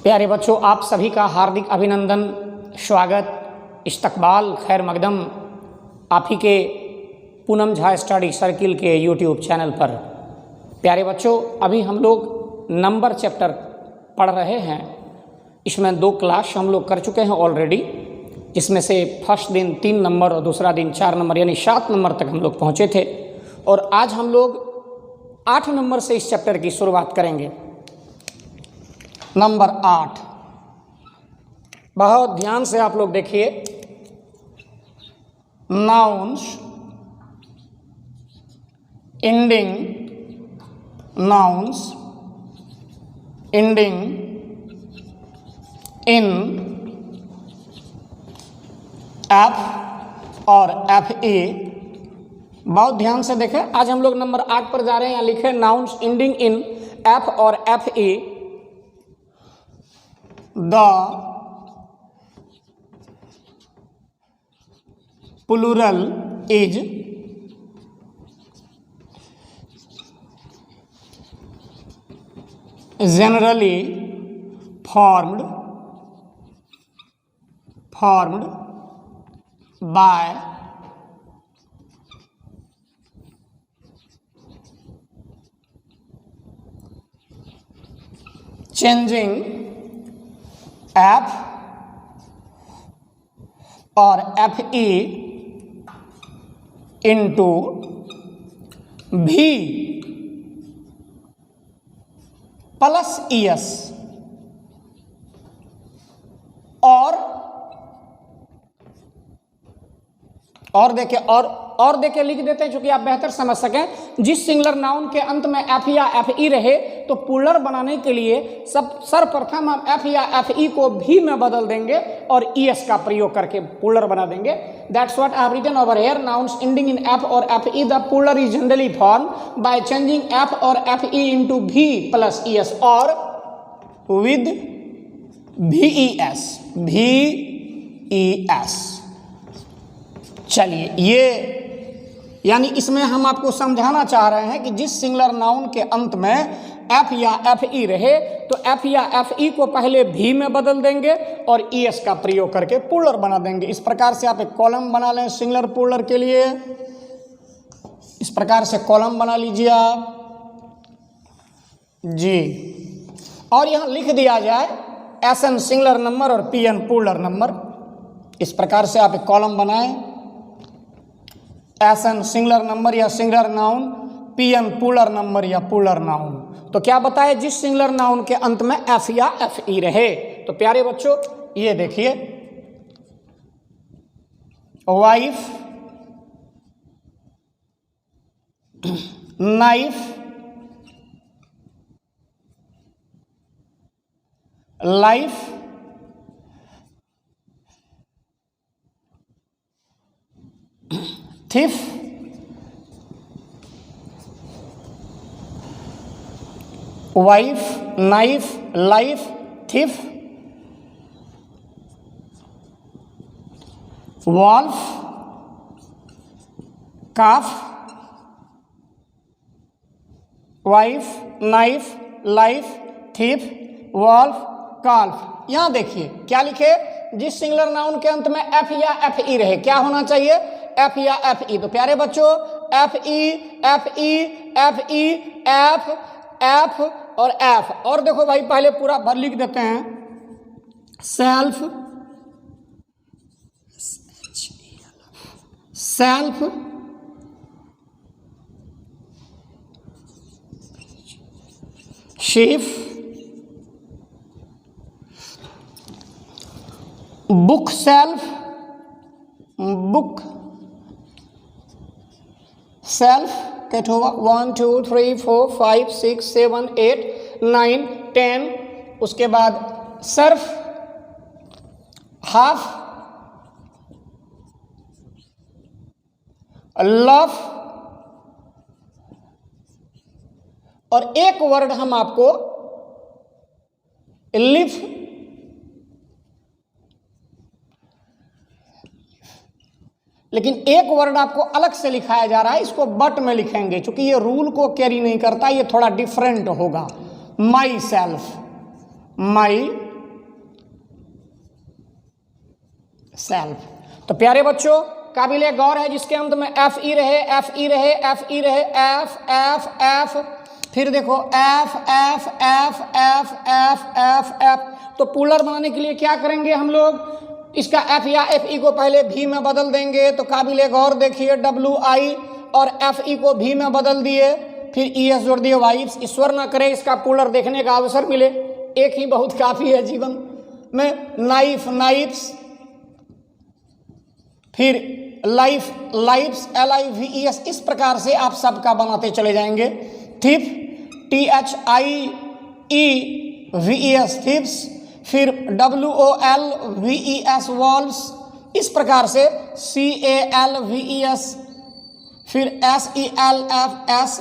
प्यारे बच्चों, आप सभी का हार्दिक अभिनंदन, स्वागत, इस्तकबाल, खैर मकदम आप ही के पूनम झा स्टडी सर्किल के यूट्यूब चैनल पर। प्यारे बच्चों, अभी हम लोग नंबर चैप्टर पढ़ रहे हैं। इसमें 2 क्लास हम लोग कर चुके हैं ऑलरेडी, जिसमें से फर्स्ट दिन 3 नंबर और दूसरा दिन 4 नंबर यानी 7 नंबर तक हम लोग पहुँचे थे। और आज हम लोग 8 नंबर से इस चैप्टर की शुरुआत करेंगे। नंबर 8, बहुत ध्यान से आप लोग देखिए। Nouns ending, nouns ending in F और एफ ए। बहुत ध्यान से देखें। आज हम लोग नंबर 8 पर जा रहे हैं। यहाँ लिखे नाउन्स एंडिंग इन एफ और F A. The plural is generally formed by changing F और एफ ई इंटू भी प्लस ई एस। और देखे लिख देते हैं, क्योंकि आप बेहतर समझ सकें। जिस सिंगुलर नाउन के अंत में एफ या एफ ई रहे तो प्लूरल बनाने के लिए सर्वप्रथम हम एफ या एफ ई को भी में बदल देंगे और ई एस का प्रयोग करके प्लूरल बना देंगे। That's what I have written over here. Nouns ending in F और F E, the plural is generally form by changing F और F E into V plus E S or with V E S, भी E S. चलिए, ये यानी इसमें हम आपको समझाना चाह रहे हैं कि जिस सिंगुलर नाउन के अंत में एफ या एफ ई रहे तो एफ या एफ ई को पहले भी में बदल देंगे और ई एस का प्रयोग करके प्लूरल बना देंगे। इस प्रकार से आप एक कॉलम बना लें सिंगुलर प्लूरल के लिए। इस प्रकार से कॉलम बना लीजिए आप जी। और यहाँ लिख दिया जाए एस एन सिंगुलर नंबर और पी एन प्लूरल नंबर। इस प्रकार से आप एक कॉलम बनाएं। एस एन सिंगुलर नंबर या singular noun, P N plural number या प्लूरल नाउन। तो क्या बताए, जिस सिंगुलर नाउन के अंत में एफ या एफ ई रहे। तो प्यारे बच्चों, ये देखिए, wife, knife, life, thief, wife, knife, life, thief, wolf, calf, wife, knife, life, thief, wolf, calf. यहां देखिए क्या लिखे, जिस सिंगुलर नाउन के अंत में एफ या एफ ई रहे, क्या होना चाहिए, एफ या एफ ई। तो प्यारे बच्चों, F E, F E, F E, F, F और एफ। और देखो भाई, पहले पूरा भर लिख देते हैं। Shelf, shelf, sheaf, book shelf, book shelf. Cat होगा 1 2 3 4 5 6 7 8 9 10। उसके बाद सर्फ, हाफ, लफ। और एक वर्ड हम आपको लिफ, लेकिन एक वर्ड आपको अलग से लिखाया जा रहा है, इसको बट में लिखेंगे क्योंकि ये रूल को कैरी नहीं करता, ये थोड़ा डिफरेंट होगा। My self, my self. तो प्यारे बच्चों, काबिले गौर है जिसके अंत में एफ ई रहे, एफ ई रहे, एफ ई रहे, एफ एफ एफ, फिर देखो F F F F F F F. तो पोलर बनाने के लिए क्या करेंगे हम लोग, इसका एफ या एफ ई को पहले भी में बदल देंगे। तो काबिले गौर देखिए, डब्ल्यू आई और एफ ई को भी में बदल दिए, फिर ई एस जोड़ दिए, वाइफ्स। ईश्वर न करे इसका पोलर देखने का अवसर मिले, एक ही बहुत काफ़ी है जीवन में। नाइफ, नाइफ्स, फिर लाइफ, लाइफ्स, LIVES। इस प्रकार से आप सबका बनाते चले जाएंगे। थिप, THIEVES, थिप्स, फिर WOLVES, वॉल्व्स। इस प्रकार से CALVES, फिर SELFS,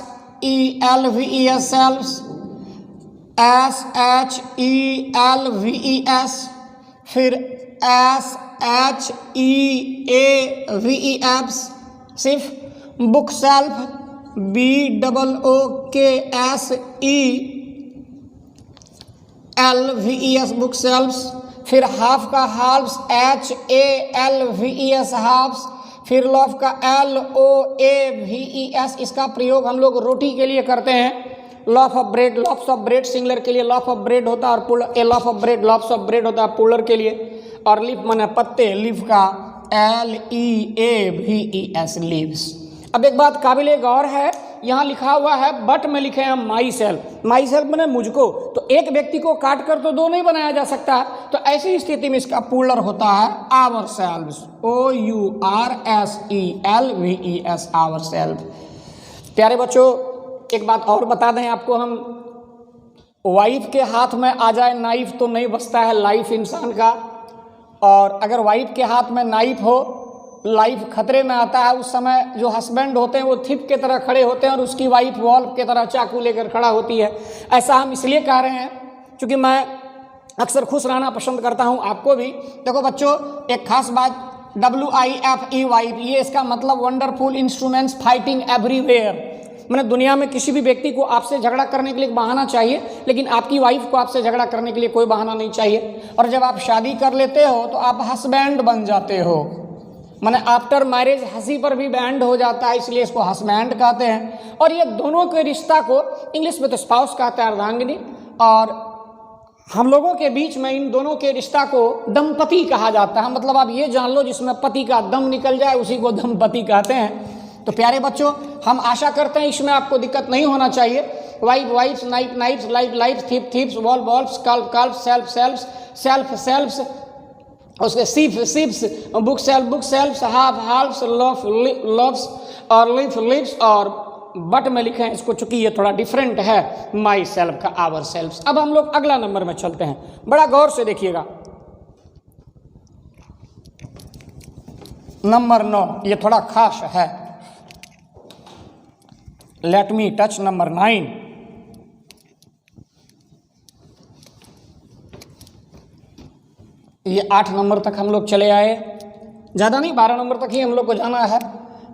ELVES, सेल्व्स, SHELVES, फिर SHEAVES, सिर्फ। Book shelf, BOOKSELVES, book shelfs. फिर हाफ का हाल्व्स, HALVES, हाफ्स। फिर लॉफ का LOAVES। इसका प्रयोग हम लोग रोटी के लिए करते हैं। Loaf of bread, loaves of bread singular के लिए लॉफ ऑफ ब्रेड होता है, और a loaf of bread, loaves of bread होता है पुलर के लिए। और लीफ माने पत्ते, लीफ का LEAVES, लीव्स। अब एक बात काबिले गौर है, यहाँ लिखा हुआ है बट में लिखे हैं माई सेल्फ। माई सेल्फ मैंने मुझको, तो एक व्यक्ति को काट कर तो दो नहीं बनाया जा सकता। तो ऐसी स्थिति में इसका पुलर होता है ourselves, OURSELVES, ourself. प्यारे बच्चों, एक बात और बता दें आपको हम, वाइफ के हाथ में आ जाए नाइफ तो नहीं बचता है लाइफ इंसान का, और अगर वाइफ के हाथ में नाइफ हो, लाइफ खतरे में आता है, उस समय जो हस्बैंड होते हैं वो थिप के तरह खड़े होते हैं और उसकी वाइफ वॉल्व के तरह चाकू लेकर खड़ा होती है। ऐसा हम इसलिए कह रहे हैं क्योंकि मैं अक्सर खुश रहना पसंद करता हूं, आपको भी। देखो बच्चों, एक खास बात, WIFE, वाइफ, ये इसका मतलब वंडरफुल इंस्ट्रूमेंट्स फाइटिंग एवरीवेयर। मैंने दुनिया में किसी भी व्यक्ति को आपसे झगड़ा करने के लिए बहाना चाहिए, लेकिन आपकी वाइफ को आपसे झगड़ा करने के लिए कोई बहाना नहीं चाहिए। और जब आप शादी कर लेते हो तो आप हस्बैंड बन जाते हो, माने आफ्टर मैरिज हंसी पर भी बैंड हो जाता है, इसलिए इसको हस्बैंड कहते हैं। और ये दोनों के रिश्ता को इंग्लिश में तो स्पाउस कहते हैं, अर्धांगिनी, और हम लोगों के बीच में इन दोनों के रिश्ता को दंपति कहा जाता है। मतलब आप ये जान लो, जिसमें पति का दम निकल जाए उसी को दंपति कहते हैं। तो प्यारे बच्चों, हम आशा करते हैं इसमें आपको दिक्कत नहीं होना चाहिए। Wife, wives, knife, knives, life, life, thief, thieves, wolf, wolves, calf, calf, self, selves, self, selves, उसके सिप, सिप्स, book shelf, book shelves, half, halves, loaf, loaves, और लिफ, लिप्स, और बट में लिखे हैं इसको, चूंकि ये थोड़ा डिफरेंट है, माई सेल्फ का आवर सेल्फ्स। अब हम लोग अगला नंबर में चलते हैं, बड़ा गौर से देखिएगा। नंबर 9, ये थोड़ा खास है। Let me touch number 9। ये 8 नंबर तक हम लोग चले आए, ज़्यादा नहीं, 12 नंबर तक ही हम लोग को जाना है।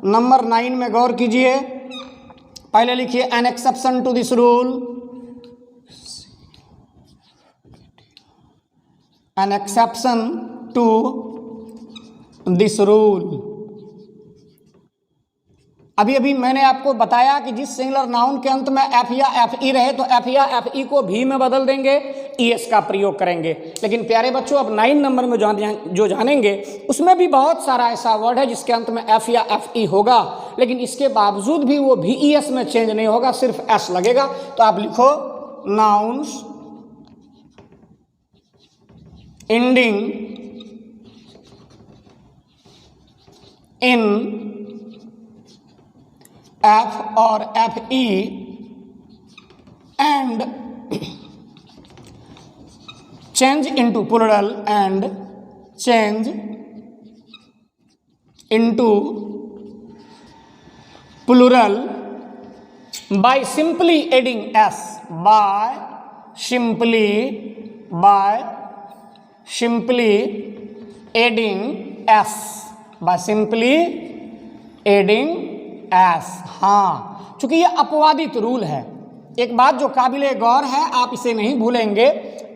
नंबर 9 में गौर कीजिए, पहले लिखिए an exception to this rule, an exception to this rule. अभी अभी मैंने आपको बताया कि जिस सिंगुलर नाउन के अंत में एफ या एफ ई रहे तो एफ या एफ ई को भी में बदल देंगे, ES का प्रयोग करेंगे। लेकिन प्यारे बच्चों, अब 9 नंबर में जो जानेंगे उसमें भी बहुत सारा ऐसा वर्ड है जिसके अंत में एफ या एफ ई होगा, लेकिन इसके बावजूद भी वो VES में चेंज नहीं होगा, सिर्फ S लगेगा। तो आप लिखो नाउन्स एंडिंग इन F और FE and change into plural and change into plural by simply adding S, by simply adding S, by simply adding S। हाँ, चूंकि ये अपवादित रूल है। एक बात जो काबिले गौर है, आप इसे नहीं भूलेंगे,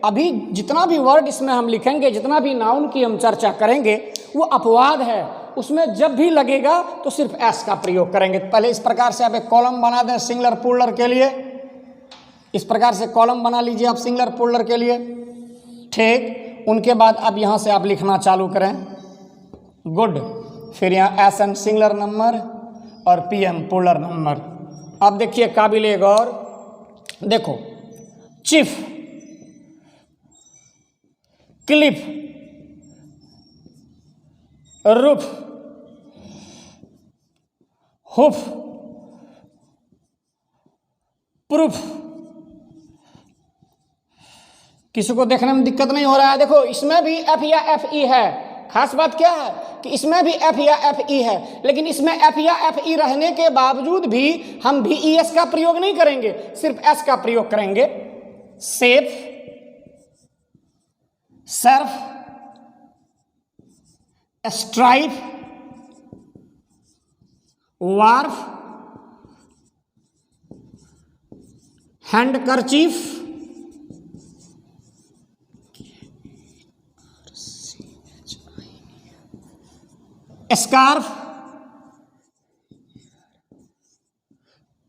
अभी जितना भी वर्ड इसमें हम लिखेंगे, जितना भी नाउन की हम चर्चा करेंगे, वो अपवाद है, उसमें जब भी लगेगा तो सिर्फ एस का प्रयोग करेंगे। पहले इस प्रकार से आप एक कॉलम बना दें सिंगुलर प्लूरल के लिए, इस प्रकार से कॉलम बना लीजिए आप सिंगुलर प्लूरल के लिए, ठीक। उनके बाद अब यहाँ से आप लिखना चालू करें गुड, फिर यहाँ एस एन सिंगुलर नंबर और पी एन प्लूरल नंबर। अब देखिए काबिले गौर, देखो chief, Cliff, roof, HUF, proof. किसी को देखने में दिक्कत नहीं हो रहा है? देखो इसमें भी एफ या एफ ई है। खास बात क्या है कि इसमें भी एफ या एफ ई है, लेकिन इसमें एफ या एफ ई रहने के बावजूद भी हम भी ई एस का प्रयोग नहीं करेंगे, सिर्फ एस का प्रयोग करेंगे। Safe, Surf, stripe, Wharf, handkerchief, scarf,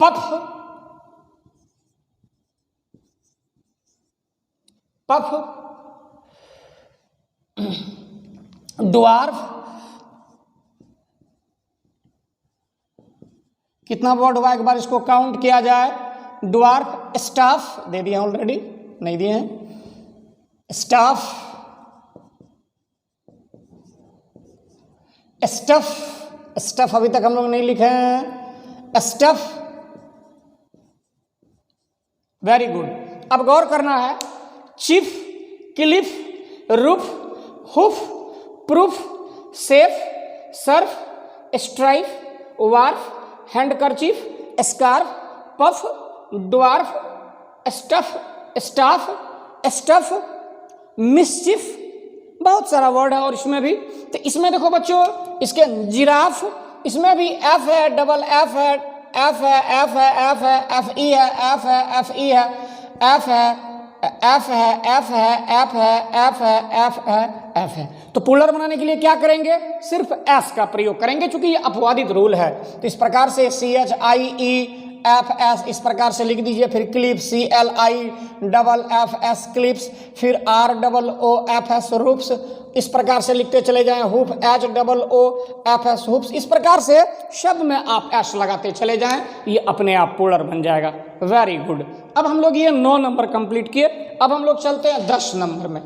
puff, puff, dwarf. कितना वर्ड हुआ एक बार इसको काउंट किया जाए? ड्वार्फ, स्टाफ दे दिए ऑलरेडी, नहीं दिए हैं, स्टाफ, स्टफ, स्टफ अभी तक हम लोग नहीं लिखे हैं, स्टफ, वेरी गुड। अब गौर करना है, chief, Cliff, roof, HUF, proof, safe, Surf, strife, Wharf, handkerchief, scarf, puff, dwarf, stuff, staff, stuff, mischief, बहुत सारा वर्ड है और इसमें भी। तो इसमें देखो बच्चों, इसके जिराफ, इसमें भी एफ है, डबल एफ है, एफ है, एफ है, एफ है, एफ ई है, एफ है, एफ ई है, एफ है, एफ है, एफ है, एफ है, एफ है, एफ है, एफ है। तो प्लूरल बनाने के लिए क्या करेंगे? सिर्फ एस का प्रयोग करेंगे, क्योंकि ये अपवादित रूल है। तो इस प्रकार से C H I E F S इस प्रकार से लिख दीजिए, फिर cliff C L I double F S cliffs, फिर R double O F S roofs, इस प्रकार से लिखते चले जाएं, hoof H double O F S hoofs. इस प्रकार से शब्द में आप एस लगाते चले जाएं, ये अपने आप प्लूरल बन जाएगा। Very good. अब हम लोग ये 9 नंबर कंप्लीट किए, अब हम लोग चलते हैं 10 नंबर में।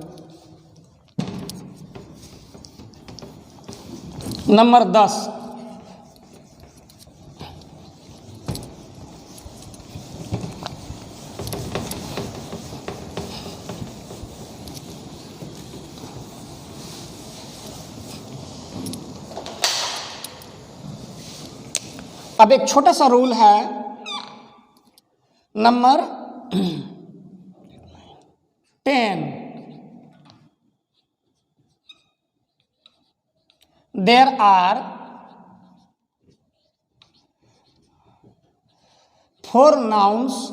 नंबर 10, अब एक छोटा सा रूल है, number 10, there are 4 nouns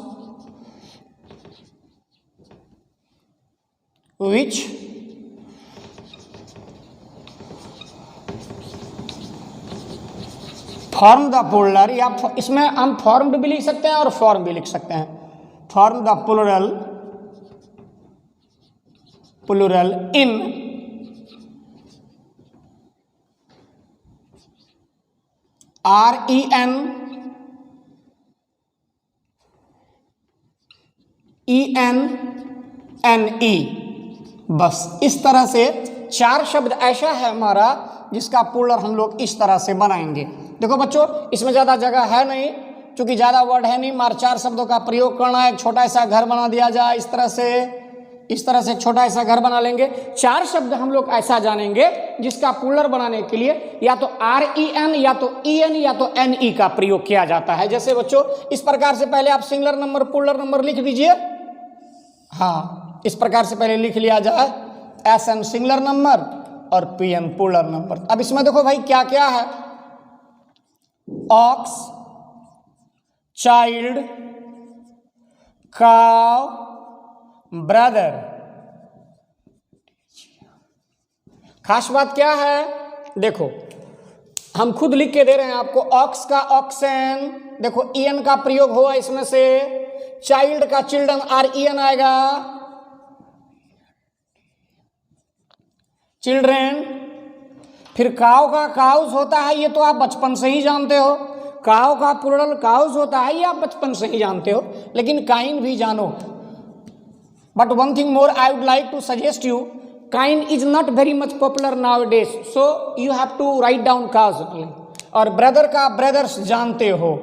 which form the plural, या इसमें हम फॉर्म्ड भी लिख सकते हैं और फॉर्म भी लिख सकते हैं। Form the plural, plural in REN, ENNE। बस इस तरह से 4 शब्द ऐसा है हमारा जिसका प्लूरल हम लोग इस तरह से बनाएंगे। देखो बच्चों, इसमें ज़्यादा जगह है नहीं, क्योंकि ज़्यादा वर्ड है नहीं, मार 4 शब्दों का प्रयोग करना है। एक छोटा सा घर बना दिया जाए इस तरह से एक छोटा सा घर बना लेंगे। 4 शब्द हम लोग ऐसा जानेंगे जिसका प्लूरल बनाने के लिए या तो REN, या तो EN, या तो NE का प्रयोग किया जाता है। जैसे बच्चों इस प्रकार से पहले आप सिंगुलर नंबर प्लूरल नंबर लिख दीजिए। हाँ, इस प्रकार से पहले लिख लिया जाए, SN सिंगुलर नंबर और PN प्लूरल नंबर। अब इसमें देखो भाई क्या क्या है, ऑक्स, चाइल्ड, काव, ब्रदर। खास बात क्या है, देखो हम खुद लिख के दे रहे हैं आपको, ऑक्स का ऑक्सेन, देखो ईएन का प्रयोग हुआ इसमें से, चाइल्ड का चिल्ड्रन आर ईएन आएगा, चिल्ड्रेन। फिर काव का काउस होता है, ये तो आप बचपन से ही जानते हो, काव का प्लूरल काउस होता है, ये आप बचपन से ही जानते हो, लेकिन काइन भी जानो। But one thing more I would like to suggest you, kine is not very much popular nowadays, so you have to write down cows. और ब्रदर का ब्रदर्स जानते हो,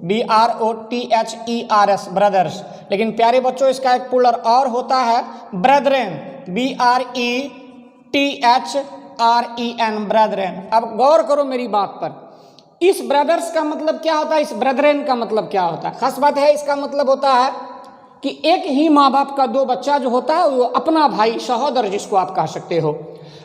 BROTHERS ब्रदर्स, लेकिन प्यारे बच्चों इसका एक प्लूरल और होता है ब्रेदरेन, BRETHREN ब्रेदरेन। अब गौर करो मेरी बात पर, इस ब्रदर्स का मतलब क्या होता है, इस ब्रेदरेन का मतलब क्या होता है? खास बात है, इसका मतलब होता है कि एक ही माँ बाप का दो बच्चा जो होता है वो अपना भाई सहोदर जिसको आप कह सकते हो।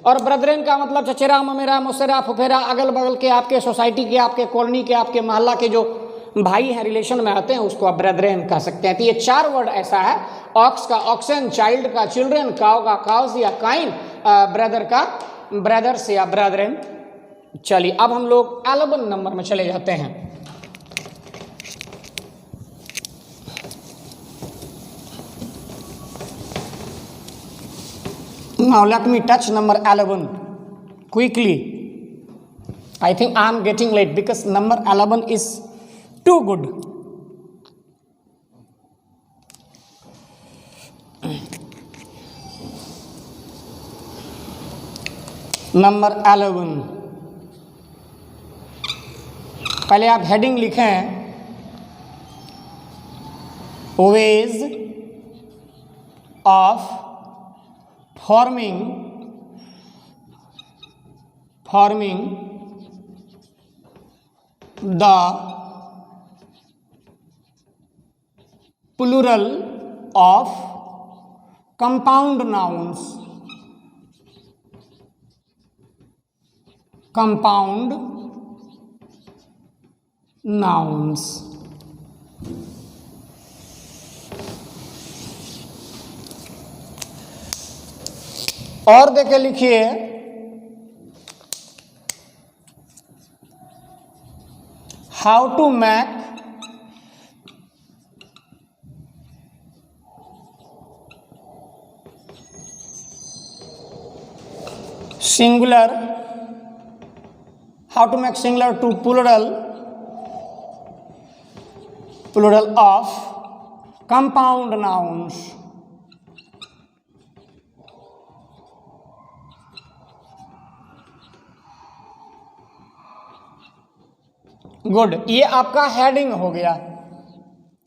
और ब्रदरेन का मतलब चचेरा ममेरा मौसेरा फुफेरा, अगल बगल के आपके सोसाइटी के, आपके कॉलोनी के, आपके मोहल्ला के जो भाई हैं, रिलेशन में आते हैं, उसको आप ब्रदरेन कह सकते हैं। तो ये चार वर्ड ऐसा है, ऑक्स का ऑक्सेन, चाइल्ड का चिल्ड्रेन, काव का काउस या काइन, ब्रदर का ब्रदर्स या ब्रदरेन। चलिए अब हम लोग 11 नंबर में चले जाते हैं। Now let me touch number 11 quickly. I think I am getting late because number 11 is too good. Number 11, पहले आप हेडिंग लिखें, ways of forming the plural of compound nouns, और देखे लिखिए, how to make singular, how to make singular to plural of compound nouns. Good, ये आपका heading हो गया।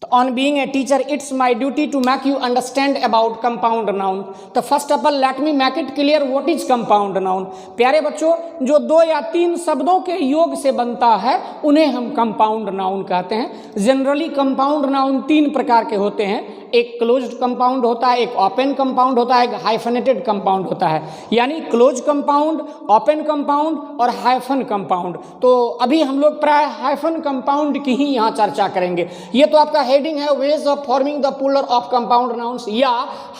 तो on being a teacher it's my duty to make you understand about compound noun. तो first of all let me make it clear what is compound noun. प्यारे बच्चों, जो 2 या 3 शब्दों के योग से बनता है उन्हें हम कंपाउंड नाउन कहते हैं। जनरली कंपाउंड नाउन 3 प्रकार के होते हैं, एक क्लोज्ड कंपाउंड होता है, एक ओपन कंपाउंड होता है, एक हाइफनेटेड कंपाउंड होता है। यानी क्लोज कंपाउंड, ओपन कंपाउंड और हाइफन कंपाउंड। तो अभी हम लोग प्राय हाइफन कंपाउंड की ही यहाँ चर्चा करेंगे। ये तो आपका हेडिंग है, ways of forming the plural of compound nouns या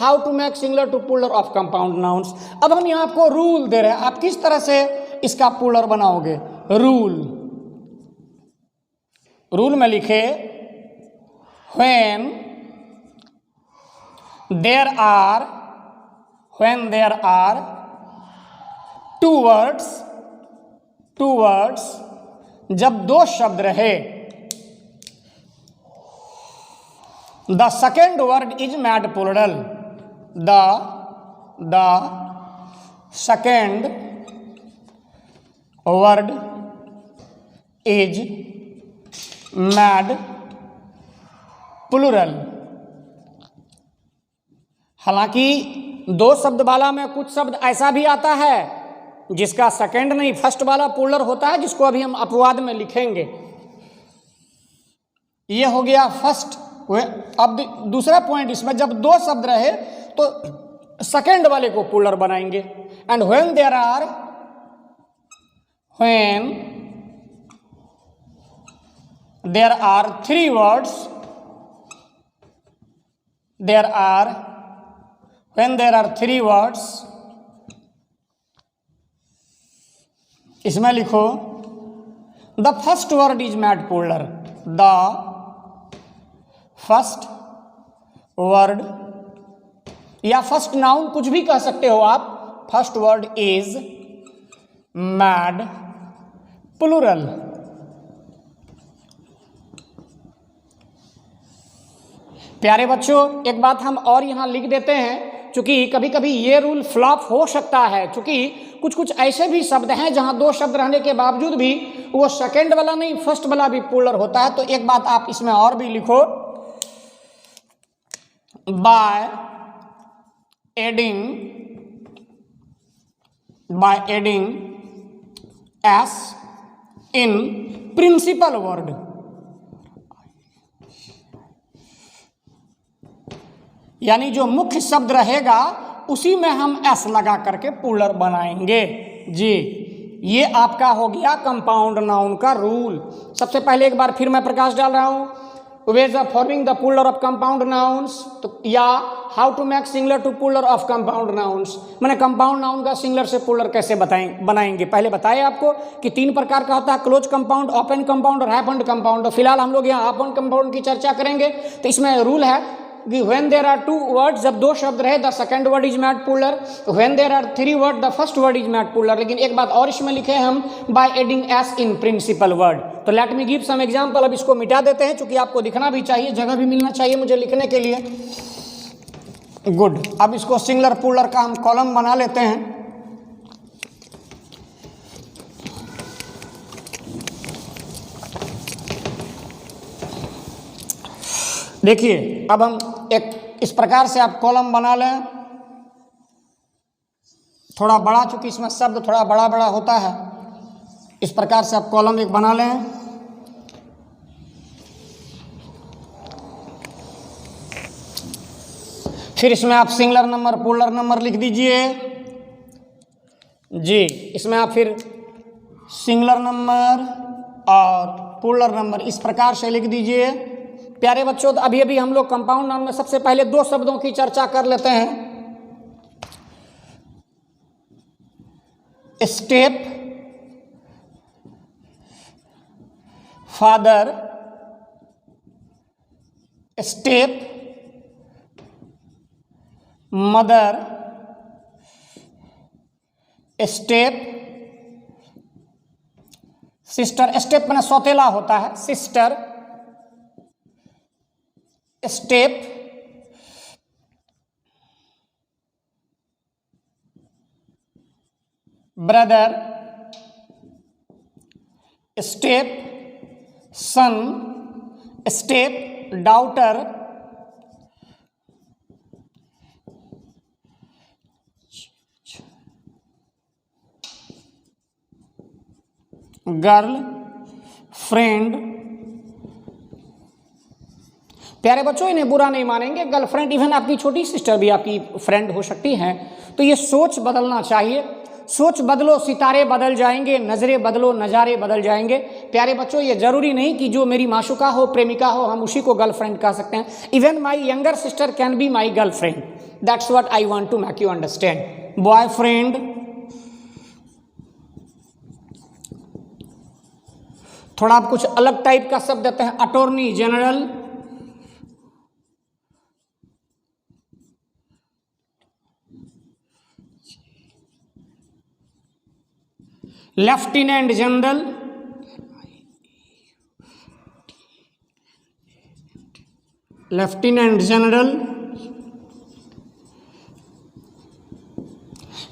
how to make singular to plural of compound nouns. अब हम यहाँ आपको रूल दे रहे हैं, आप किस तरह से इसका प्लूरल बनाओगे। रूल में लिखे, when there are two words, जब 2 शब्द रहे, the second word is made plural, the second word is made plural। हालांकि 2 शब्द वाला में कुछ शब्द ऐसा भी आता है जिसका सेकंड नहीं फर्स्ट वाला प्लूरल होता है, जिसको अभी हम अपवाद में लिखेंगे। ये हो गया फर्स्ट। अब दूसरा पॉइंट इसमें, जब 2 शब्द रहे तो सेकंड वाले को प्लूरल बनाएंगे। And when there are 3 words, when there are 3 words, इसमें लिखो the first word is made plural, the first word या फर्स्ट नाउन कुछ भी कह सकते हो आप, first word is made plural. प्यारे बच्चों, एक बात हम और यहां लिख देते हैं, क्योंकि कभी कभी ये रूल फ्लॉप हो सकता है, क्योंकि कुछ कुछ ऐसे भी शब्द हैं जहां दो शब्द रहने के बावजूद भी वो सेकंड वाला नहीं फर्स्ट वाला भी प्लूरल होता है। तो एक बात आप इसमें और भी लिखो, by adding S in principle word, यानी जो मुख्य शब्द रहेगा उसी में हम एस लगा करके प्लूरल बनाएंगे जी। ये आपका हो गया कंपाउंड नाउन का रूल। सबसे पहले एक बार फिर मैं प्रकाश डाल रहा हूं, ways of forming the plural of compound nouns, तो या how to make singular to plural of compound nouns, मैंने कंपाउंड नाउन का सिंगुलर से प्लूरल कैसे बनाएंगे। पहले बताए आपको कि 3 प्रकार का होता है, क्लोज कंपाउंड, ओपन कंपाउंड और हैपेंड कंपाउंड। फिलहाल हम लोग यहाँ ओपन कंपाउंड की चर्चा करेंगे। तो इसमें रूल है कि when there are 2 words, जब 2 शब्द रहे, the second word is made plural, when there are 3 words, the first word is made plural। लेकिन एक बात और इसमें लिखे हम by adding s in principal word। तो let me give some example। अब इसको मिटा देते हैं, क्योंकि आपको दिखना भी चाहिए, जगह भी मिलना चाहिए मुझे लिखने के लिए। गुड, अब इसको सिंगुलर प्लूरल का हम कॉलम बना लेते हैं। देखिए, अब हम एक इस प्रकार से आप कॉलम बना लें, थोड़ा बड़ा, चूंकि इसमें शब्द थोड़ा बड़ा बड़ा होता है, इस प्रकार से आप कॉलम एक बना लें। फिर इसमें आप सिंगुलर नंबर प्लूरल नंबर लिख दीजिए जी। इसमें आप फिर सिंगुलर नंबर और प्लूरल नंबर इस प्रकार से लिख दीजिए। प्यारे बच्चों, तो अभी अभी हम लोग कंपाउंड नाउन में सबसे पहले 2 शब्दों की चर्चा कर लेते हैं, step father, step mother, step sister. Step मैंने सौतेला होता है, सिस्टर, स्टेप ब्रदर, स्टेप सन, स्टेप डॉटर, गर्ल फ्रेंड। प्यारे बच्चों, इन्हें बुरा नहीं मानेंगे, गर्लफ्रेंड, इवन आपकी छोटी सिस्टर भी आपकी फ्रेंड हो सकती हैं। तो ये सोच बदलना चाहिए। सोच बदलो, सितारे बदल जाएंगे, नजरें बदलो, नज़ारे बदल जाएंगे। प्यारे बच्चों, ये जरूरी नहीं कि जो मेरी माशुका हो, प्रेमिका हो, हम उसी को गर्लफ्रेंड कह सकते हैं। Even my younger sister can be my girlfriend. That's what I want to make you understand. Boyfriend, थोड़ा आप कुछ अलग टाइप का शब्द देते हैं, attorney general, lieutenant general, lieutenant general.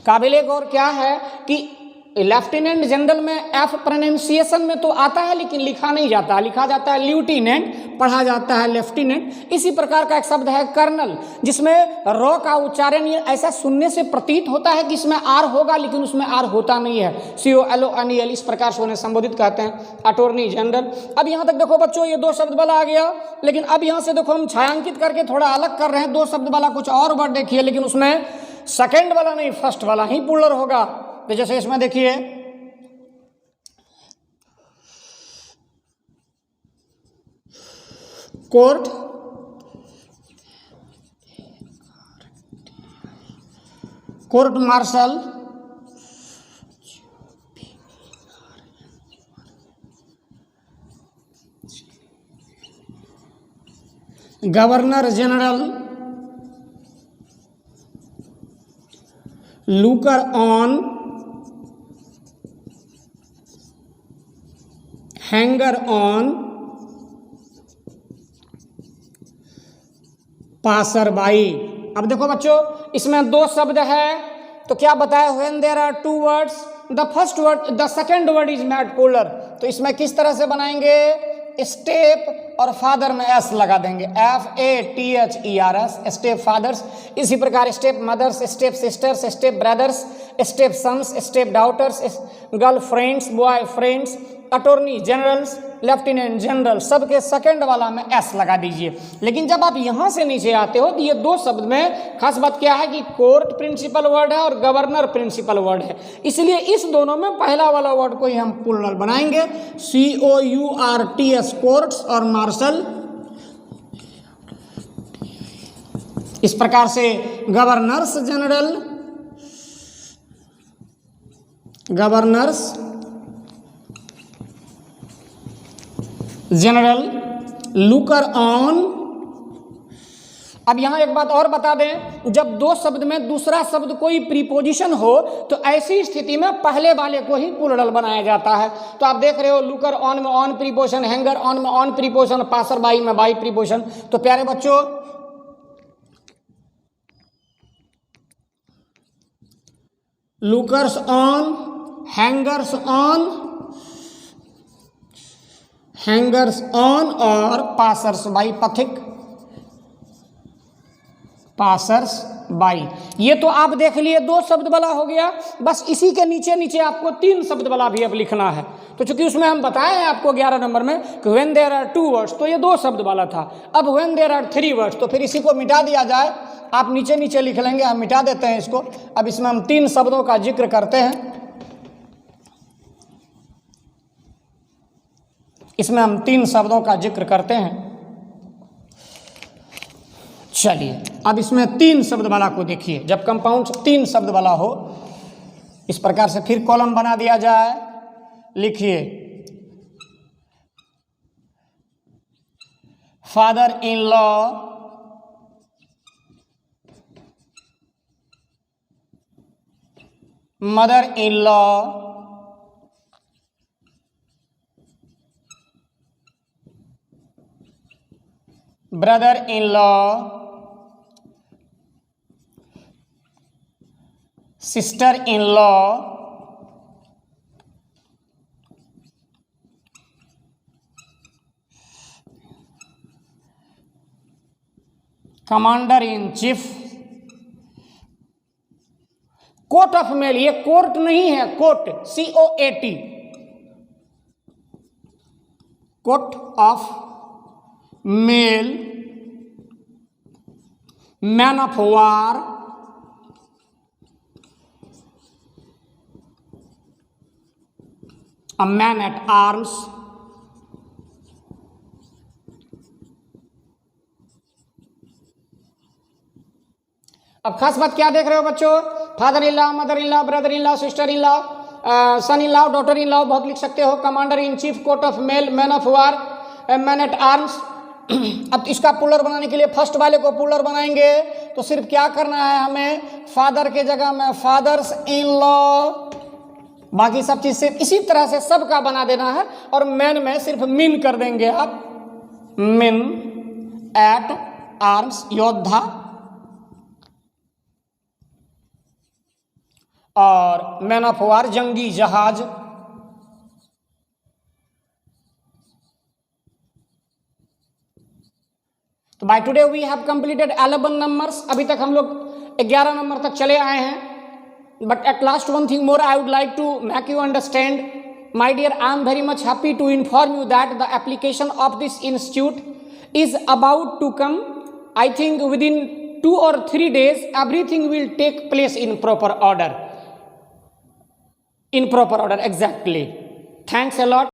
काबिले गौर क्या है कि लेफ्टिनेंट जनरल में एफ प्रोनाउंसिएशन में तो आता है, लेकिन लिखा नहीं जाता, लिखा जाता है ल्यूटिनेंट, पढ़ा जाता है लेफ्टिनेंट। इसी प्रकार का एक शब्द है कर्नल, जिसमें रॉ का उच्चारण ऐसा सुनने से प्रतीत होता है कि इसमें आर होगा, लेकिन उसमें आर होता नहीं है। COLONEL, इस प्रकार से उन्हें संबोधित कहते हैं। Attorney general. अब यहाँ तक देखो बच्चों, ये 2 शब्द वाला आ गया, लेकिन अब यहाँ से देखो हम छायांकित करके थोड़ा अलग कर रहे हैं। 2 शब्द वाला कुछ और वर्ड देखिए, लेकिन उसमें सेकेंड वाला नहीं, फर्स्ट वाला ही प्लूरल होगा। तो जैसे इसमें देखिए, court, court martial, governor general looker on hanger on passer by. अब देखो बच्चों, इसमें दो शब्द है तो क्या बताया, when there are two words the first word the second word is made plural. तो इसमें किस तरह से बनाएंगे, स्टेप और फादर में एस लगा देंगे, FATHERS, स्टेप फादर्स। इसी प्रकार step mothers, step sisters, step brothers, step sons, step daughters, girl friends, boy friends, attorney generals, lieutenant general, सबके सेकंड वाला में एस लगा दीजिए। लेकिन जब आप यहां से नीचे आते हो तो ये दो शब्द में खास बात क्या है कि कोर्ट प्रिंसिपल वर्ड है और गवर्नर प्रिंसिपल वर्ड है, इसलिए इस दोनों में पहला वाला वर्ड को ही हम प्लूरल बनाएंगे, COURTS, कोर्ट्स और मार्शल। इस प्रकार से governors general, governors general looker on. अब यहां एक बात और बता दें, जब दो शब्द में दूसरा शब्द कोई प्रीपोजिशन हो तो ऐसी स्थिति में पहले वाले को ही प्लूरल बनाया जाता है। तो आप देख रहे हो लुकर ऑन में ऑन प्रीपोजिशन, हैंगर ऑन में ऑन प्रीपोजिशन, पासर बाई में बाई प्रीपोजिशन। तो प्यारे बच्चों, lookers on, hangers on, hangers on और पासर्स बाई, पथिक पासर्स बाई। ये तो आप देख लिए दो शब्द वाला हो गया। बस इसी के नीचे नीचे आपको तीन शब्द वाला भी अब लिखना है। तो चूंकि उसमें हम बताए हैं आपको 11 नंबर में कि when there are two words, तो ये दो शब्द वाला था। अब when there are three words, तो फिर इसी को मिटा दिया जाए। आप नीचे नीचे लिख लेंगे, हम मिटा देते हैं इसको। अब इसमें हम तीन शब्दों का जिक्र करते हैं। इसमें हम तीन शब्दों का जिक्र करते हैं। चलिए, अब इसमें तीन शब्द वाला को देखिए। जब कंपाउंड तीन शब्द वाला हो, इस प्रकार से फिर कॉलम बना दिया जाए। लिखिए, father in law, mother in law, brother in law, sister in law, commander in chief, coat of mail. ये कोर्ट नहीं है, court, COAT, court of mail, man of war, a man at arms, अब खास बात क्या देख रहे हो बच्चों, father in law, mother in law, brother in law, sister in law, son in law, daughter in law, बहुत लिख सकते हो। Commander in chief, coat of mail, man of war, man at arms. अब इसका पुलर बनाने के लिए first वाले को पुलर बनाएंगे तो सिर्फ क्या करना है हमें, फादर के जगह में फादर्स इन लॉ, बाकी सब चीज सिर्फ इसी तरह से सबका बना देना है। और मैन में सिर्फ मिन कर देंगे आप, मिन एट आर्म्स, योद्धा, और मैन ऑफ वार, जंगी जहाज। तो by today we have completed 11 numbers. अभी तक हम लोग 11 नंबर तक चले आए हैं। But at last, one thing more I would like to make you understand. My dear, I am very much happy to inform you that the application of this institute is about to come. I think within 2 or 3 days, everything will take place in proper order. In proper order, exactly. Thanks a lot.